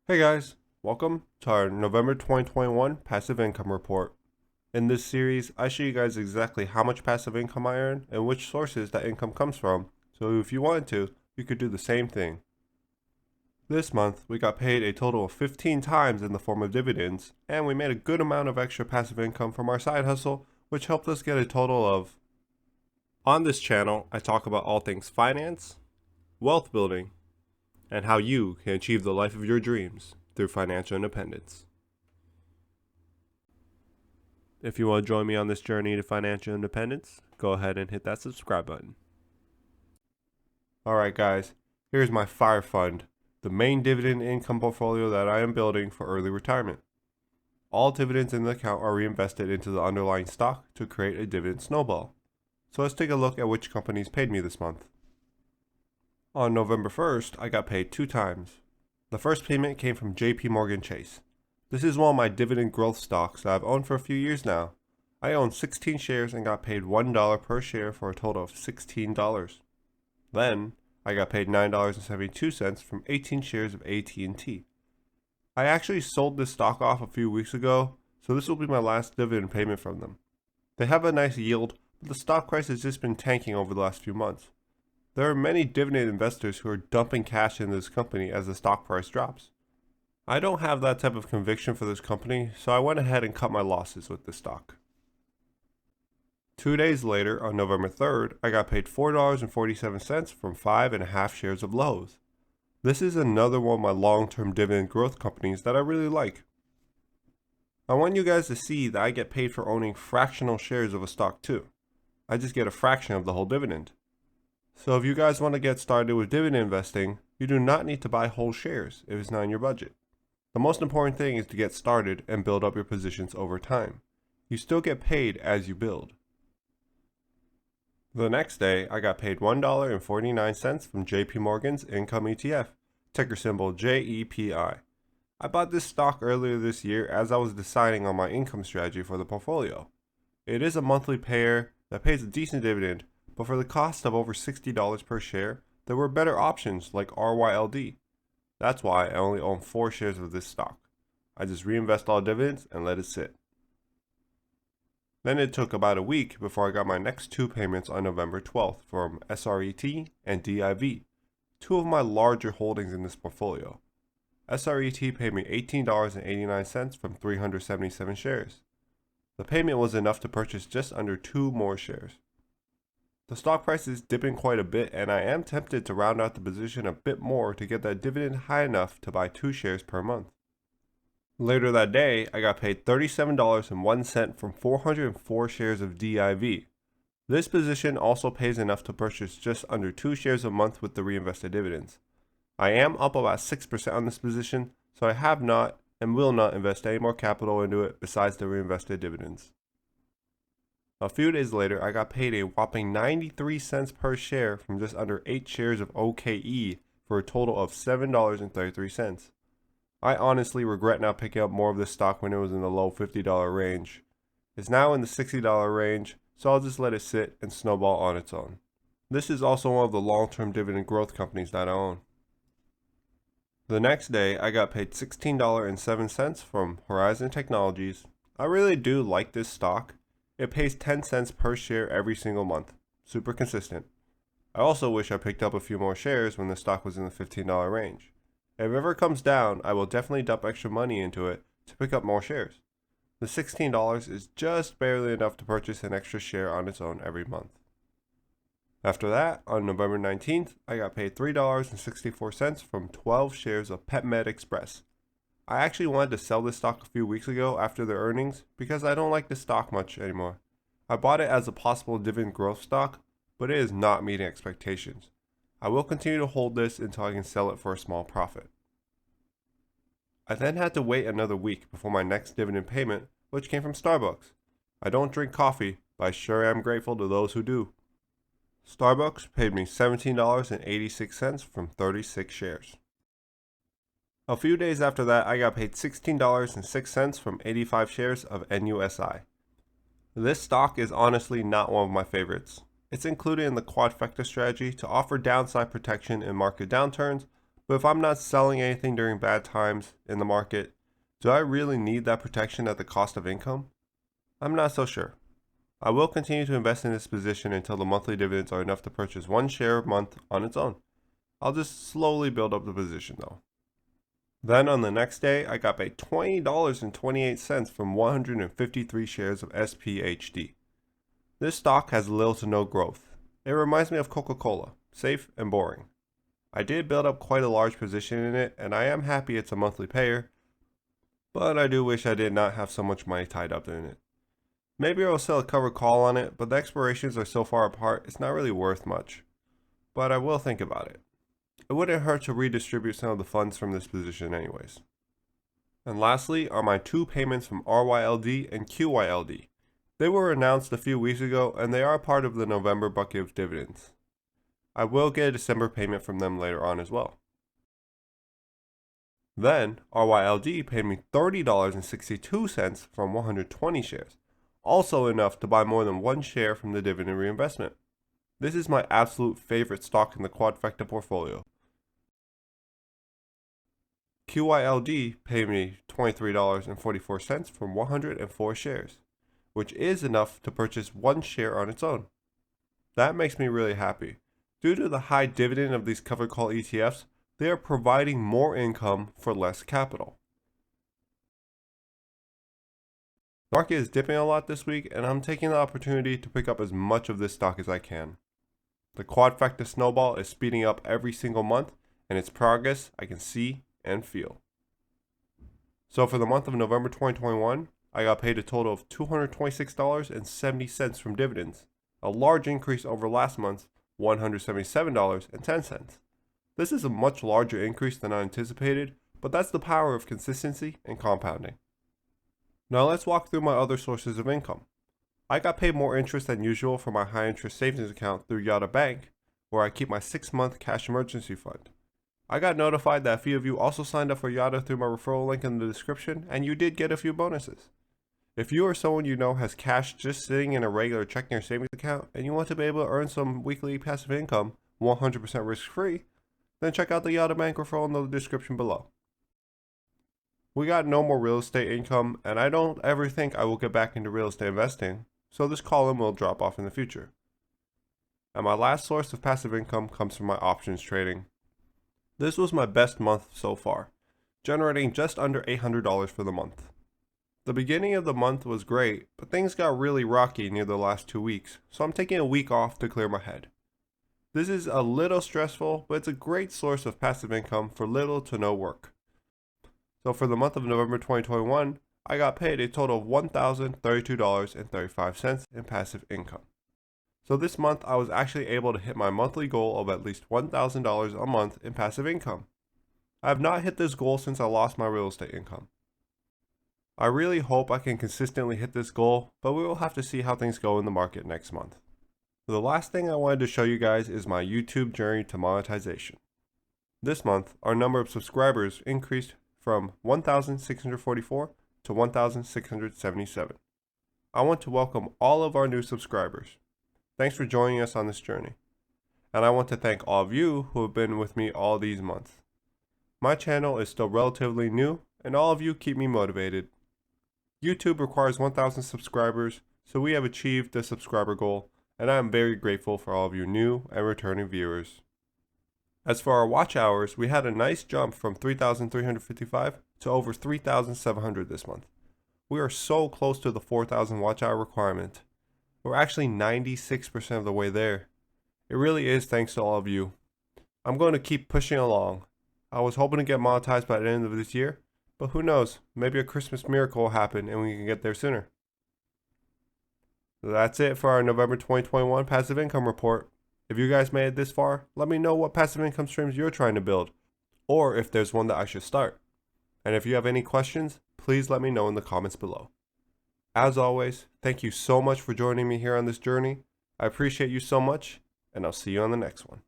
Hey guys, welcome to our November 2021 Passive Income Report. In this series, I show you guys exactly how much passive income I earn and which sources that income comes from, so if you wanted to, you could do the same thing. This month, we got paid a total of 15 times in the form of dividends, and we made a good amount of extra passive income from our side hustle, which helped us get a total of... On this channel, I talk about all things finance, wealth building, and how you can achieve the life of your dreams through financial independence. If you want to join me on this journey to financial independence, go ahead and hit that subscribe button. Alright guys, here's my FIRE fund, the main dividend income portfolio that I am building for early retirement. All dividends in the account are reinvested into the underlying stock to create a dividend snowball. So let's take a look at which companies paid me this month. On November 1st, I got paid 2 times. The first payment came from JP Chase. This is one of my dividend growth stocks that I've owned for a few years now. I own 16 shares and got paid $1 per share for a total of $16. Then, I got paid $9.72 from 18 shares of AT&T. I actually sold this stock off a few weeks ago, so this will be my last dividend payment from them. They have a nice yield, but the stock price has just been tanking over the last few months. There are many dividend investors who are dumping cash into this company as the stock price drops. I don't have that type of conviction for this company, so I went ahead and cut my losses with this stock. 2 days later, on November 3rd, I got paid $4.47 from 5.5 shares of Lowe's. This is another one of my long-term dividend growth companies that I really like. I want you guys to see that I get paid for owning fractional shares of a stock too. I just get a fraction of the whole dividend. So if you guys want to get started with dividend investing, you do not need to buy whole shares if it's not in your budget. The most important thing is to get started and build up your positions over time. You still get paid as you build. The next day, I got paid $1.49 from JP Morgan's Income ETF, ticker symbol JEPI. I bought this stock earlier this year as I was deciding on my income strategy for the portfolio. It is a monthly payer that pays a decent dividend, but for the cost of over $60 per share, there were better options like RYLD. That's why I only own 4 shares of this stock. I just reinvest all dividends and let it sit. Then it took about a week before I got my next 2 payments on November 12th from SRET and DIV, 2 of my larger holdings in this portfolio. SRET paid me $18.89 from 377 shares. The payment was enough to purchase just under 2 more shares. The stock price is dipping quite a bit, and I am tempted to round out the position a bit more to get that dividend high enough to buy 2 shares per month. Later that day, I got paid $37.01 from 404 shares of DIV. This position also pays enough to purchase just under 2 shares a month with the reinvested dividends. I am up about 6% on this position, so I have not and will not invest any more capital into it besides the reinvested dividends. A few days later, I got paid a whopping 93 cents per share from just under 8 shares of OKE for a total of $7.33. I honestly regret not picking up more of this stock when it was in the low $50 range. It's now in the $60 range, so I'll just let it sit and snowball on its own. This is also one of the long-term dividend growth companies that I own. The next day, I got paid $16.07 from Horizon Technologies. I really do like this stock. It pays 10 cents per share every single month. Super consistent. I also wish I picked up a few more shares when the stock was in the $15 range. If it ever comes down, I will definitely dump extra money into it to pick up more shares. The $16 is just barely enough to purchase an extra share on its own every month. After that, on November 19th, I got paid $3.64 from 12 shares of PetMed Express. I actually wanted to sell this stock a few weeks ago after their earnings because I don't like this stock much anymore. I bought it as a possible dividend growth stock, but it is not meeting expectations. I will continue to hold this until I can sell it for a small profit. I then had to wait another week before my next dividend payment, which came from Starbucks. I don't drink coffee, but I sure am grateful to those who do. Starbucks paid me $17.86 from 36 shares. A few days after that, I got paid $16.06 from 85 shares of NUSI. This stock is honestly not one of my favorites. It's included in the quadfecta strategy to offer downside protection in market downturns, But if I'm not selling anything during bad times in the market, do I really need that protection at the cost of income? I'm not so sure. I will continue to invest in this position until the monthly dividends are enough to purchase one share a month on its own. I'll just slowly build up the position though. Then on the next day, I got paid $20.28 from 153 shares of SPHD. This stock has little to no growth. It reminds me of Coca-Cola, safe and boring. I did build up quite a large position in it, and I am happy it's a monthly payer, but I do wish I did not have so much money tied up in it. Maybe I'll sell a covered call on it, but the expirations are so far apart, it's not really worth much. But I will think about it. It wouldn't hurt to redistribute some of the funds from this position anyways. And lastly are my two payments from RYLD and QYLD. They were announced a few weeks ago, and they are part of the November bucket of dividends. I will get a December payment from them later on as well. Then, RYLD paid me $30.62 from 120 shares, also enough to buy more than one share from the dividend reinvestment. This is my absolute favorite stock in the quadfecta portfolio. QYLD paid me $23.44 from 104 shares, which is enough to purchase one share on its own. That makes me really happy. Due to the high dividend of these covered call ETFs, they are providing more income for less capital. The market is dipping a lot this week, and I'm taking the opportunity to pick up as much of this stock as I can. The quadfecta snowball is speeding up every single month, and its progress I can see and feel. So for the month of November 2021, I got paid a total of $226.70 from dividends, a large increase over last month's $177.10. This is a much larger increase than I anticipated, but that's the power of consistency and compounding. Now let's walk through my other sources of income. I got paid more interest than usual for my high interest savings account through Yada Bank, where I keep my 6-month cash emergency fund. I got notified that a few of you also signed up for Yada through my referral link in the description, and you did get a few bonuses. If you or someone you know has cash just sitting in a regular checking or savings account, and you want to be able to earn some weekly passive income 100% risk-free, then check out the Yada Bank referral in the description below. We got no more real estate income, and I don't ever think I will get back into real estate investing, so this column will drop off in the future. And my last source of passive income comes from my options trading. This was my best month so far, generating just under $800 for the month. The beginning of the month was great, but things got really rocky near the last 2 weeks, so I'm taking a week off to clear my head. This is a little stressful, but it's a great source of passive income for little to no work. So for the month of November 2021, I got paid a total of $1,032.35 in passive income. So this month I was actually able to hit my monthly goal of at least $1,000 a month in passive income. I have not hit this goal since I lost my real estate income. I really hope I can consistently hit this goal, but we will have to see how things go in the market next month. The last thing I wanted to show you guys is my YouTube journey to monetization. This month, our number of subscribers increased from 1,644 to 1,677. I want to welcome all of our new subscribers. Thanks for joining us on this journey. And I want to thank all of you who have been with me all these months. My channel is still relatively new, and all of you keep me motivated. YouTube requires 1,000 subscribers, so we have achieved the subscriber goal, and I am very grateful for all of you new and returning viewers. As for our watch hours, we had a nice jump from 3,355 to over 3,700 this month. We are so close to the 4,000 watch hour requirement. We're actually 96% of the way there. It really is thanks to all of you. I'm going to keep pushing along. I was hoping to get monetized by the end of this year, but who knows, maybe a Christmas miracle will happen and we can get there sooner. So that's it for our November 2021 passive income report. If you guys made it this far, let me know what passive income streams you're trying to build, or if there's one that I should start. And if you have any questions, please let me know in the comments below. As always, thank you so much for joining me here on this journey. I appreciate you so much, and I'll see you on the next one.